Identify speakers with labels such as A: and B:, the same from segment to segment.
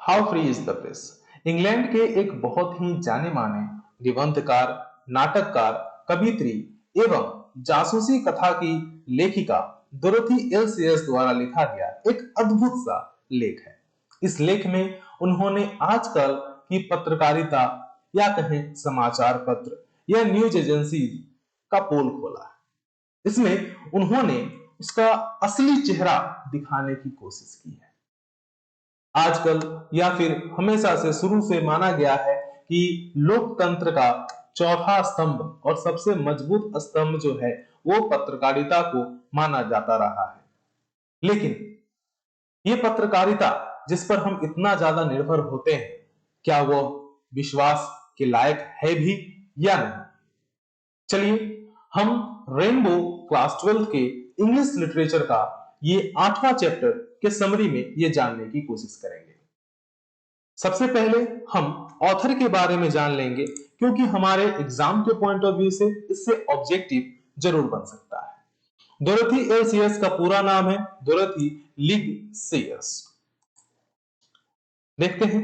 A: How free is the press. England के एक बहुत ही जाने माने निबंधकार, नाटककार, कवियत्री एवं जासूसी कथा की लेखिका डोरोथी एलसीएस द्वारा लिखा गया एक अद्भुत सा लेख है। इस लेख में उन्होंने आजकल की पत्रकारिता या कहें समाचार पत्र या न्यूज एजेंसी का पोल खोला है। इसमें उन्होंने उसका असली चेहरा दिखाने की कोशिश की है। आजकल या फिर हमेशा से शुरू से माना गया है कि लोकतंत्र का चौथा स्तंभ और सबसे मजबूत स्तंभ जो है वो पत्रकारिता को माना जाता रहा है। लेकिन ये पत्रकारिता जिस पर हम इतना ज्यादा निर्भर होते हैं, क्या वो विश्वास के लायक है भी या नहीं? चलिए हम रेनबो क्लास 12 के इंग्लिश लिटरेचर का ये 8वां चैप्टर के समरी में ये जानने की कोशिश करेंगे। सबसे पहले हम ऑथर के बारे में जान लेंगे, क्योंकि हमारे एग्जाम के पॉइंट ऑफ व्यू से इससे ऑब्जेक्टिव जरूर बन सकता है। डोरोथी एल सीयर्स का पूरा नाम है डोरोथी लिग सीयर्स। देखते हैं।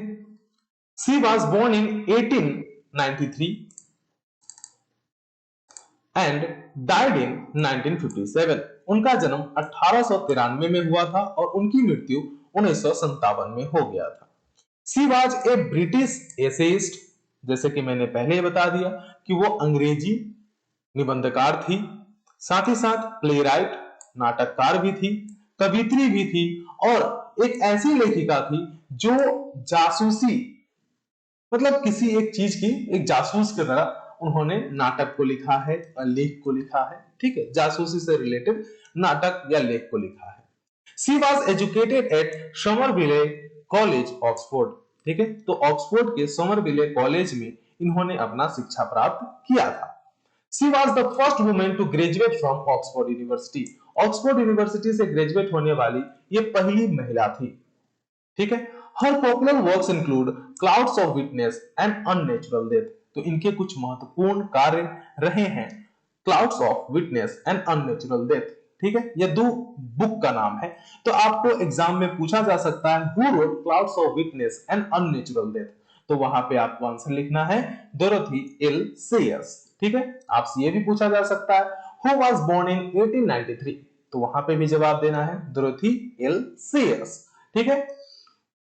A: She was born in 1893 and died in 1957। उनका जन्म 1893 में हुआ था और उनकी मृत्यु 1957 में हो गया था। She was a British essayist, जैसे कि मैंने पहले ही बता दिया कि वो अंग्रेजी निबंधकार थी, साथ ही साथ प्लेराइट नाटककार भी थी, कवित्री भी थी और एक ऐसी लेखिका थी जो जासूसी मतलब किसी एक चीज की एक जासूस की तरह उन्होंने नाटक को लिखा है और लेख को लिखा है। ठीक है, जासूसी से रिलेटेड नाटक या लेख को लिखा है। She was educated eight Somerville college Oxford. ठीक है, तो ऑक्सफोर्ड के समरविले कॉलेज में इन्होंने अपना शिक्षा प्राप्त किया था। She was the first women to graduate from Oxford University. Oxford University से ग्रेजुएट होने वाली ये पहली महिला थी। ठीक है, her popular works include clouds of witness and unnatural death. तो इनके कुछ महत्वपूर्ण कार्य रहे हैं clouds of witness and unnatural death. ठीक है, ये दो बुक का नाम है। तो आपको एग्जाम में पूछा जा सकता है who wrote clouds of witness and unnatural death, तो वहां पे आपको आंसर लिखना है डोरोथी एल सीयर्स। ठीक है, आपसे ये भी पूछा जा सकता है हु वाज बोर्न इन 1893, तो वहां पे भी जवाब देना है डोरोथी एल सीयर्स। ठीक है,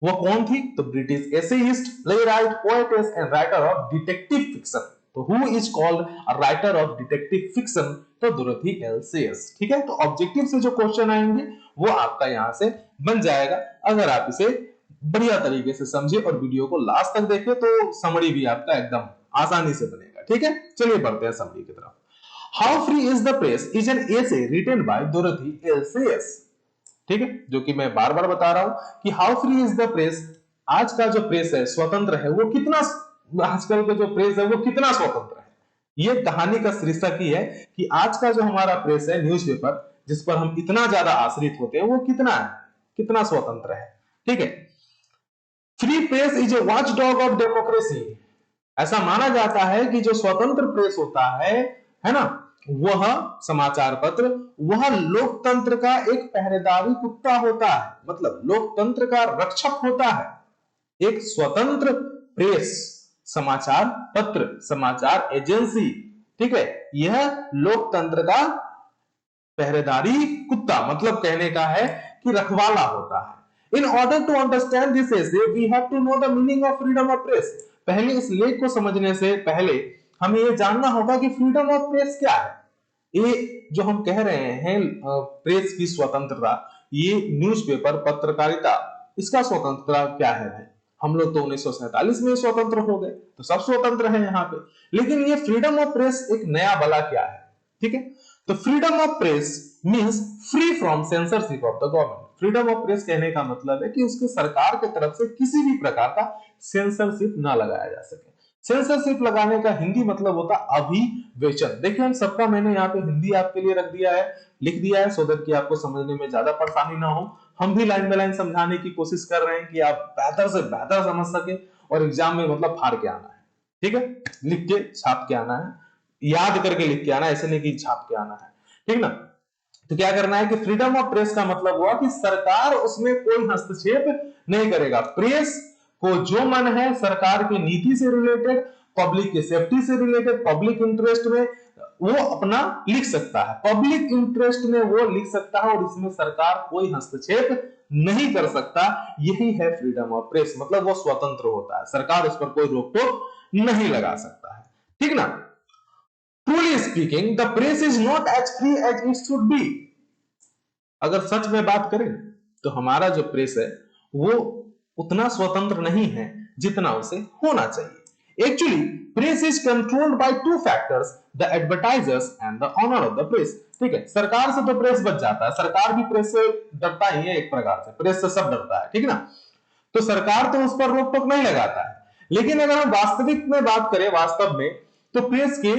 A: वो कौन थी? तो British essayist, playwright, poetess and writer of detective fiction. तो who is called a writer of detective fiction? तो डोरोथी एल सीयर्स। ठीक है, तो ऑब्जेक्टिव से जो क्वेश्चन आएंगे वो आपका यहां से बन जाएगा अगर आप इसे बढ़िया तरीके से समझे और वीडियो को लास्ट तक देखें, तो समरी भी आपका एकदम आसानी से बनेगा। ठीक है, चलिए बढ़ते हैं समरी की तरफ। How free is the press is an essay written by Dorothy L Sayers. ठीक है, जो कि मैं बार बार बता रहा हूं कि how free is the press, आज का जो प्रेस है स्वतंत्र है, वो कितना, आजकल का जो प्रेस है वो कितना स्वतंत्र है। ये कहानी का शीर्षक ही है कि आज का जो हमारा प्रेस है, न्यूज़पेपर, जिस पर हम इतना ज्यादा आश्रित होते हैं, वो कितना है, कितना स्वतंत्र है। ठीक है, free press is a watch dog of democracy. ऐसा माना जाता है कि जो स्वतंत्र प्रेस होता है ना, वह समाचार पत्र, वह लोकतंत्र का एक पहरेदारी कुत्ता होता है, मतलब लोकतंत्र का रक्षक होता है। एक स्वतंत्र प्रेस, समाचार पत्र, समाचार एजेंसी, ठीक है, यह लोकतंत्र का पहरेदारी कुत्ता, मतलब कहने का है कि रखवाला होता है। In order to understand this essay we have to know the meaning of freedom of press. पहले इस लेख को समझने से पहले हमें यह जानना होगा कि फ्रीडम ऑफ प्रेस क्या है। ये जो हम कह रहे हैं प्रेस की स्वतंत्रता, ये न्यूज़पेपर पत्रकारिता, इसका स्वतंत्रता क्या है? हम लोग तो 1947 में स्वतंत्र हो गए, तो सब स्वतंत्र है यहाँ पे। लेकिन ये फ्रीडम ऑफ प्रेस एक नया बला क्या है? ठीक है, तो freedom of press means free from censorship of the government. Freedom of press कहने का मतलब है कि उसके सरकार की तरफ से किसी भी प्रकार का सेंसरशिप ना लगाया जा सके। सेंसरशिप लगाने का हिंदी मतलब होता अभिवेचन। देखिए हम सबका मैंने यहाँ पे हिंदी आपके लिए रख दिया है, लिख दिया है, सो दैट कि आपको समझने में ज्यादा परेशानी ना हो। हम भी लाइन बाय लाइन समझाने की कोशिश कर रहे हैं कि आप बेहतर से बेहतर समझ सके और एग्जाम में मतलब फाड़ के आना है। ठीक है, लिख के छाप के आना है, याद करके लिख के आना, ऐसे नहीं कि छाप के आना है। ठीक ना, तो क्या करना है कि फ्रीडम ऑफ प्रेस का मतलब हुआ कि सरकार उसमें कोई हस्तक्षेप नहीं करेगा। प्रेस को जो मन है सरकार की नीति से रिलेटेड, पब्लिक की सेफ्टी से रिलेटेड, पब्लिक इंटरेस्ट में वो अपना लिख सकता है, पब्लिक इंटरेस्ट में वो लिख सकता है और इसमें सरकार कोई हस्तक्षेप नहीं कर सकता। यही है फ्रीडम ऑफ प्रेस, मतलब वो स्वतंत्र होता है, सरकार उस पर कोई रोक टोक नहीं लगा सकता है, ठीक ना। Truly speaking the press is not as free as it should be. अगर सच में बात करें तो हमारा जो प्रेस है वो उतना स्वतंत्र नहीं है जितना उसे होना चाहिए। Actually press is controlled by two factors, the advertisers and the owner of the press. ठीक है, सरकार से तो प्रेस बच जाता है, सरकार भी प्रेस से डरता ही है, एक प्रकार से प्रेस से सब डरता है, ठीक ना। तो सरकार तो उस पर रोक टोक नहीं लगाता है, लेकिन अगर हम वास्तविक में बात करें, वास्तव में तो प्रेस के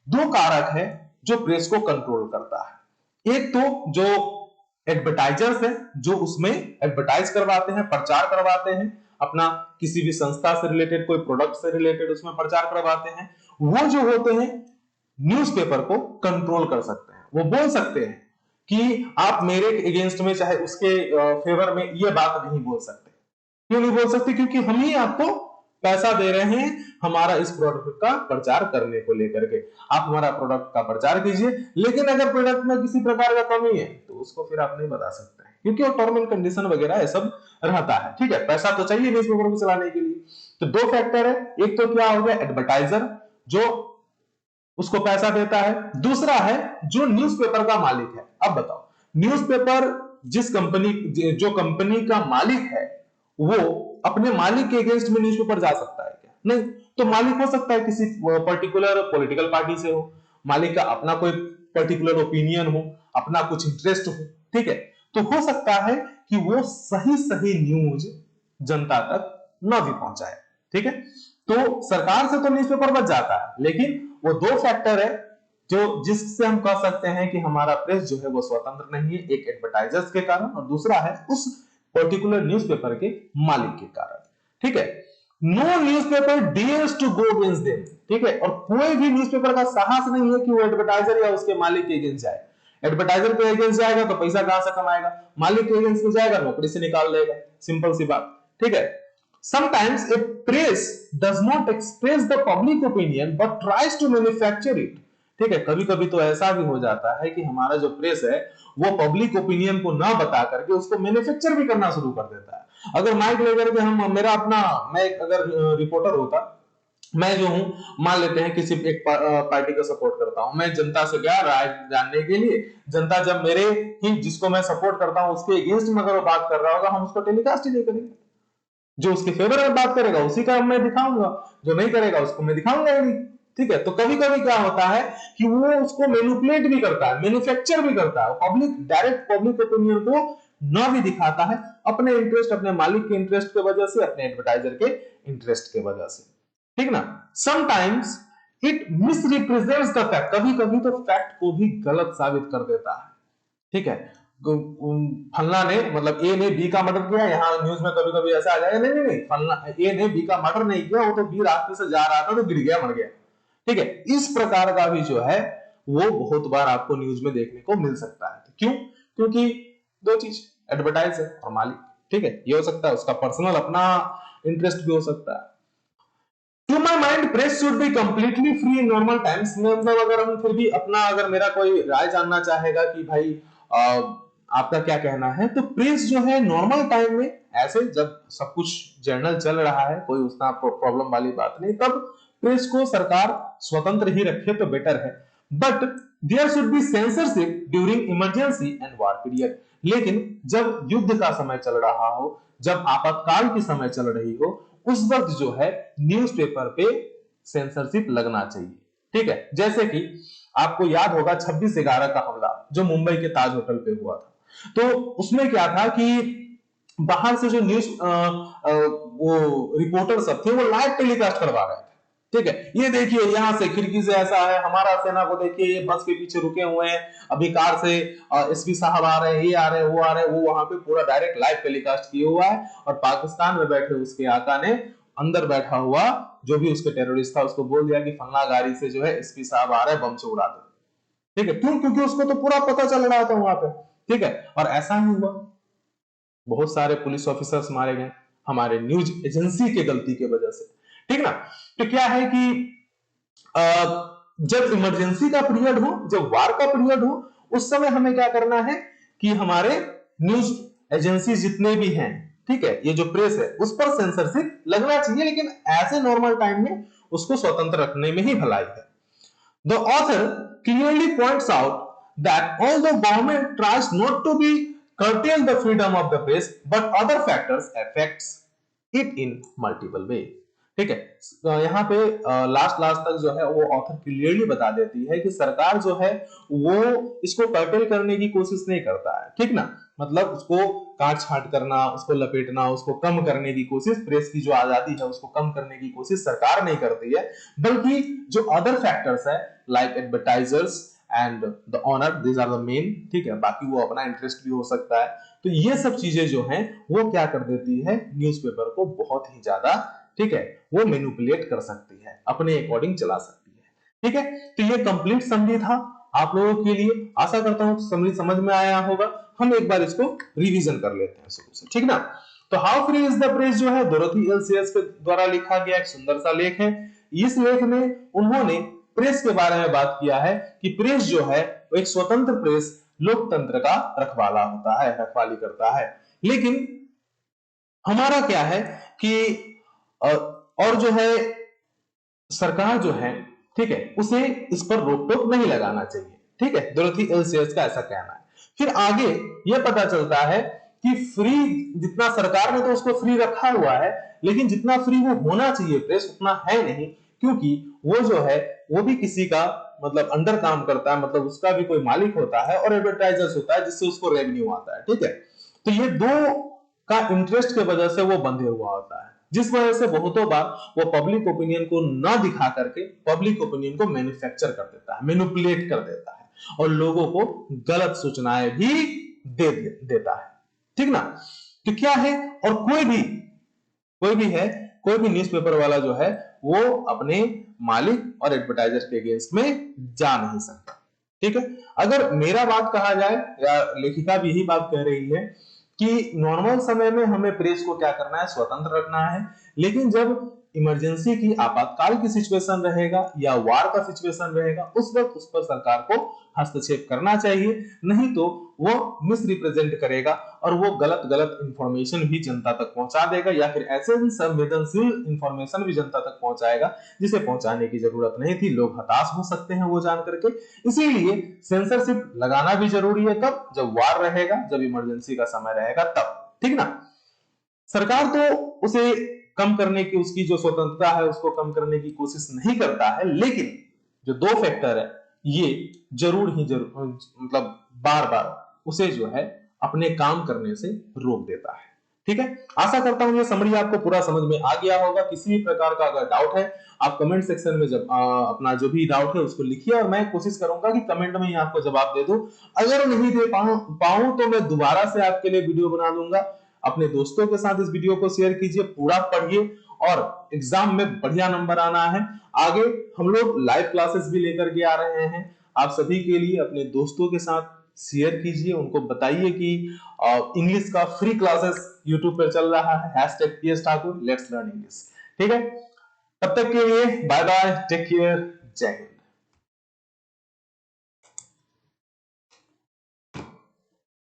A: दो कारक है जो प्रेस को कंट्रोल करता है। एक तो जो एडवर्टाइजर्स है, जो उसमें एडवर्टाइज करवाते हैं, प्रचार करवाते हैं, अपना किसी भी संस्था से रिलेटेड, कोई प्रोडक्ट से रिलेटेड उसमें प्रचार करवाते हैं। वो जो होते हैं न्यूज़पेपर को कंट्रोल कर सकते हैं, वो बोल सकते हैं कि आप मेरे अगेंस्ट में, चाहे उसके फेवर में ये बात नहीं बोल सकते। क्यों नहीं बोल सकते? क्योंकि हम ही आपको पैसा दे रहे हैं हमारा इस प्रोडक्ट का प्रचार करने को लेकर के, आप हमारा प्रोडक्ट का प्रचार कीजिए। लेकिन अगर प्रोडक्ट में किसी प्रकार का कमी है तो उसको फिर आप नहीं बता सकते हैं, क्योंकि वो टर्म एंड कंडीशन वगैरह ये सब रहता है, ठीक है। पैसा तो चाहिए न्यूज़पेपर को चलाने के लिए। तो दो फैक्टर है, एक तो क्या हो गया एडवर्टाइजर जो उसको पैसा देता है, दूसरा है जो न्यूज़पेपर का मालिक है। अब बताओ, न्यूज़पेपर जिस कंपनी, जो कंपनी का मालिक है, वो अपने मालिक के अगेंस्ट में न्यूज़पेपर जा सकता है क्या? नहीं। तो मालिक हो सकता है किसी पर्टिकुलर पॉलिटिकल पार्टी से हो, मालिक का अपना कोई पर्टिकुलर ओपिनियन हो, अपना कुछ इंटरेस्ट हो, ठीक है। तो हो सकता है कि वो सही सही न्यूज जनता तक न भी पहुंचाए, ठीक है। तो सरकार से तो न्यूज़पेपर बच जाता है, लेकिन वो दो फैक्टर है जो जिससे हम कह सकते हैं कि हमारा प्रेस जो है वो स्वतंत्र नहीं है, एक एडवर्टाइजर्स के कारण और दूसरा है उस पर्टिकुलर न्यूज़पेपर के मालिक के कारण, ठीक है। No newspaper dares to go against them, ठीक है। और कोई भी न्यूज़पेपर का साहस नहीं है कि वो एडवर्टाइजर या उसके मालिक के अगेंस्ट जाए। एडवर्टाइजर के अगेंस्ट जाएगा तो पैसा कहां से कमाएगा, मालिक के अगेंस्ट में जाएगा नौकरी से निकाल देगा, सिंपल सी बात, ठीक है। Sometimes a press does not express the public opinion but tries to manufacture it, ठीक है। कभी कभी तो ऐसा भी हो जाता है कि हमारा जो प्रेस है वो पब्लिक ओपिनियन को ना बता करके उसको मैन्युफैक्चर भी करना शुरू कर देता है। अगर माइक लेकर के हम, मेरा अपना, मैं अगर रिपोर्टर होता, मैं जो हूं मान लेते हैं किसी एक पार्टी को सपोर्ट करता हूं, मैं जनता से गया राय जानने के लिए, जनता जब मेरे ही जिसको मैं सपोर्ट करता हूं उसके अगेंस्ट में अगर वो बात कर रहा होगा, हम उसको टेलीकास्ट ही नहीं करेंगे। जो उसके फेवर में बात करेगा उसी का मैं दिखाऊंगा, जो नहीं करेगा उसको मैं दिखाऊंगा ही नहीं, ठीक है। तो कभी कभी क्या होता है कि वो उसको मैनिपुलेट भी करता है, मैन्युफैक्चर भी करता है, पब्लिक डायरेक्ट पब्लिक ओपिनियन को ना भी दिखाता है, अपने इंटरेस्ट, अपने मालिक के इंटरेस्ट की वजह से, अपने एडवर्टाइजर के इंटरेस्ट की वजह से, ठीक ना। समटाइम्स इट मिसरिप्रेजेंट्स द फैक्ट, कभी कभी तो फैक्ट को भी गलत साबित कर देता है, ठीक है। फलना ने, मतलब ए ने बी का मर्डर किया, यहाँ न्यूज में कभी कभी ऐसा आ जाएगा, नहीं नहीं नहीं, फलना ए ने बी का मर्डर नहीं किया, वो तो बी रास्ते से जा रहा था तो गिर गया, मर गया, ठीक है। इस प्रकार का भी जो है वो बहुत बार आपको न्यूज में देखने को मिल सकता है। क्यों? क्योंकि दो चीज, एडवर्टाइज है और मालिक, ठीक है। ये हो सकता है उसका पर्सनल अपना इंटरेस्ट भी हो सकता है। To my mind press should be completely free in normal times में, मतलब अगर हम फिर भी अपना, अगर मेरा कोई राय जानना चाहेगा कि भाई आपका क्या कहना है, तो प्रेस जो है नॉर्मल टाइम में, ऐसे जब सब कुछ जर्नल चल रहा है, कोई उतना प्रॉब्लम वाली बात नहीं, तब प्रेस को सरकार स्वतंत्र ही रखे तो बेटर है। But there should be censorship during emergency and war period, लेकिन जब युद्ध का समय चल रहा हो, जब आपातकाल की समय चल रही हो, उस वक्त जो है न्यूज़पेपर पे सेंसरशिप लगना चाहिए, ठीक है। जैसे कि आपको याद होगा 26/11 का हमला जो मुंबई के ताज होटल पे हुआ था, तो उसमें क्या था कि बाहर से जो न्यूज वो रिपोर्टर सब थे वो लाइव टेलीकास्ट करवा रहे थे, ठीक है। ये देखिए यहाँ से खिड़की से ऐसा है, हमारा सेना को देखिए ये बस के पीछे रुके हुए हैं, अभी कार से एसपी साहब आ रहे हैं, ये आ रहे हैं, वो आ रहे हैं, वो वहां पे पूरा डायरेक्ट लाइव टेलीकास्ट किया हुआ है। और पाकिस्तान में बैठे उसके आका ने अंदर बैठा हुआ जो भी उसके टेररिस्ट था उसको बोल दिया कि फलना गाड़ी से जो है एसपी साहब आ रहे हैं, बम से उड़ा दो, ठीक है। क्यों? क्योंकि उसको तो पूरा पता चल रहा था वहां पे, ठीक है। और ऐसा ही हुआ, बहुत सारे पुलिस ऑफिसर्स मारे गए। हमारे न्यूज एजेंसी के गलती के वजह से, ठीक ना। तो क्या है कि जब इमरजेंसी का पीरियड हो, जब वार का पीरियड हो, उस समय हमें क्या करना है कि हमारे न्यूज एजेंसी जितने भी हैं, ठीक है, ये जो प्रेस है उस पर सेंसरशिप लगना चाहिए, लेकिन ऐसे नॉर्मल टाइम में उसको स्वतंत्र रखने में ही भलाई है। The author clearly points out that although government tries not to be curtail the freedom of the press, but other factors affects it in multiple way. ठीक है, तो यहाँ पे लास्ट तक जो है वो ऑथर क्लियरली बता देती है कि सरकार जो है वो इसको कर्टेल करने की कोशिश नहीं करता है, ठीक ना, मतलब उसको काट छांट करना, उसको लपेटना, उसको कम करने की कोशिश, प्रेस की जो आजादी है उसको कम करने की कोशिश सरकार नहीं करती है, बल्कि जो अदर फैक्टर्स है like advertisers and the owner, these are the main, ठीक है, बाकी वो अपना इंटरेस्ट भी हो सकता है। तो ये सब चीजें जो हैं वो क्या कर देती है, न्यूज़पेपर को बहुत ही ज्यादा, ठीक है, वो मैनिपुलेट कर सकती है, अपने अकॉर्डिंग चला सकती है, ठीक है। तो ये कंप्लीट समरी था आप लोगों के लिए, आशा करता हूं समरी समझ में आया होगा। हम एक बार इसको रिवीजन कर लेते हैं शुरू से, ठीक ना। तो how free is the press जो है डोरोथी एल सीएस के द्वारा लिखा गया एक सुंदर सा लेख है। इस लेख में उन्होंने प्रेस के बारे में बात किया है कि प्रेस जो है वो एक स्वतंत्र प्रेस लोकतंत्र का रखवाला होता है, रखवाली करता है। लेकिन हमारा क्या है कि और जो है सरकार जो है, ठीक है, उसे इस पर रोक टोक नहीं लगाना चाहिए, ठीक है, डोरोथी एल सीएस का ऐसा कहना है। फिर आगे यह पता चलता है कि फ्री, जितना सरकार ने तो उसको फ्री रखा हुआ है, लेकिन जितना फ्री वो होना चाहिए प्रेस उतना है नहीं, क्योंकि वो जो है वो भी किसी का मतलब अंडर काम करता है, मतलब उसका भी कोई मालिक होता है और एडवर्टाइजर्स होता है जिससे उसको रेवेन्यू आता है, ठीक है। तो ये दो का इंटरेस्ट के वजह से वो बंधे हुआ होता है, जिस वजह से बहुतों बार वो पब्लिक ओपिनियन को ना दिखा करके पब्लिक ओपिनियन को मैन्युफैक्चर कर देता है, मैनिपुलेट कर देता है और लोगों को गलत सूचनाएं भी देता है, ठीक ना। तो क्या है, और कोई भी न्यूज़पेपर वाला जो है वो अपने मालिक और एडवर्टाइजर के अगेंस्ट में जा नहीं सकता, ठीक है। अगर मेरा बात कहा जाए या लेखिका भी यही बात कह रही है कि नॉर्मल समय में हमें प्रेस को क्या करना है, स्वतंत्र रखना है, लेकिन जब इमरजेंसी की, आपातकाल की सिचुएशन रहेगा या वार का सिचुएशन रहेगा, उस वक्त उस पर सरकार को हस्तक्षेप करना चाहिए, नहीं तो वो मिस रिप्रेजेंट करेगा और वो गलत इंफॉर्मेशन भी जनता तक पहुंचा देगा, या फिर ऐसे संवेदनशील इंफॉर्मेशन भी जनता तक पहुंचाएगा जिसे पहुंचाने की जरूरत नहीं थी। लोग हताश हो सकते हैं वो जान करके, इसीलिए सेंसरशिप लगाना भी जरूरी है। कब? जब वार रहेगा, जब इमरजेंसी का समय रहेगा तब, ठीक ना। सरकार तो उसे कम करने की, उसकी जो स्वतंत्रता है उसको कम करने की कोशिश नहीं करता है, लेकिन जो दो फैक्टर है ये जरूर मतलब बार बार उसे जो है अपने काम करने से रोक देता है, ठीक है। आशा करता हूं ये समरी आपको पूरा समझ में आ गया होगा। किसी भी प्रकार का अगर डाउट है आप कमेंट सेक्शन में जब अपना जो भी डाउट है उसको लिखिए और मैं कोशिश करूंगा कि कमेंट में ही आपको जवाब दे दूं। अगर नहीं दे पाऊं तो मैं दोबारा से आपके लिए वीडियो बना दूंगा। अपने दोस्तों के साथ इस वीडियो को शेयर कीजिए, पूरा पढ़िए और एग्जाम में बढ़िया नंबर आना है। आगे हम लोग लाइव क्लासेस भी लेकर के आ रहे हैं आप सभी के लिए, अपने दोस्तों के साथ शेयर कीजिए, उनको बताइए कि इंग्लिश का फ्री क्लासेस यूट्यूब पर चल रहा है, #PS Thakur let's learn English, ठीक है। तब तक के लिए बाय बाय, टेक केयर, जय हिंद।